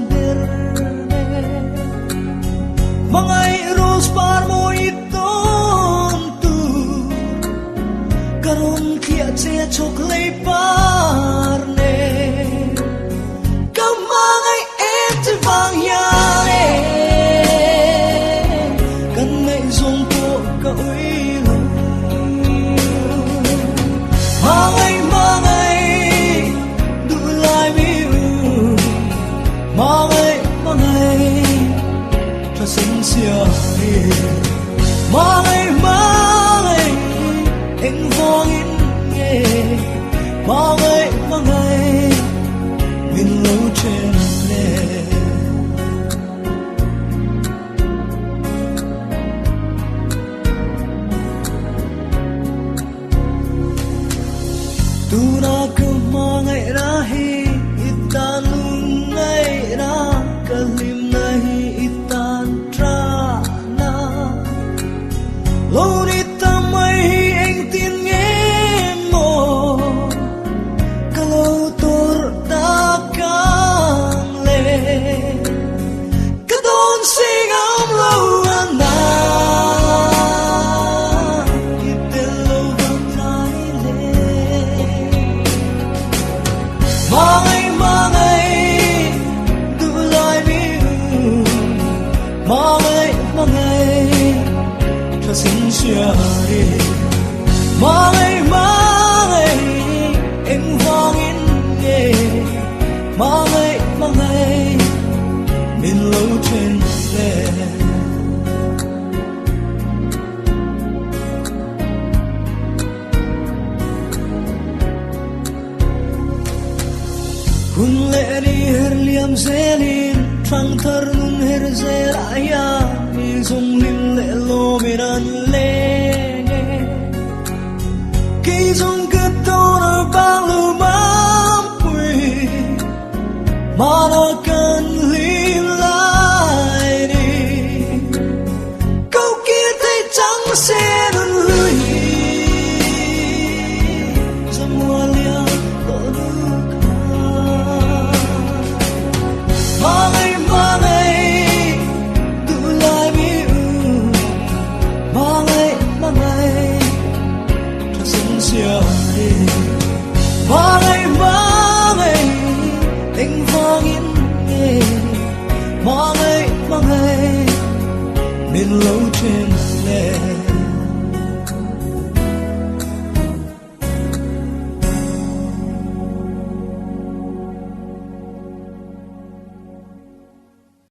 berde Mangai ros parmo iton tu Karon kia che choklay parne Kamangai et vang yare Kan ngay zong po ka uilo Mangai mangai dulai biu Mangai mangai tra sinh sia Mangai mangai anh vong in nghe Mangai mangai min lâu trên lệ tu na cứ mangai rahi itan lungai ra kalim nahi itan tra na lâu đi tamai anh tin nghe mo kalau tur ta kang le kadon sing am lâu na itelo vanai le mangai mangai dulai biu mangai mangai tra sinh sia mangai mangai anh vang in nghe mangai mangai min lâu trên lệ hun lệ đi her liam zelin trăng thar nun her zelaya mi zong lim lệ lo miran le khi zong kết tao ở bang lu mampui mana kan lim lại đi câu kia thấy trắng xe đơn lưới ra mùa lia đổ nước mangai mangai dulai biu mangai mangai tra sinh sia mangai mangai anh vang in nghe mangai mangai min lâu trên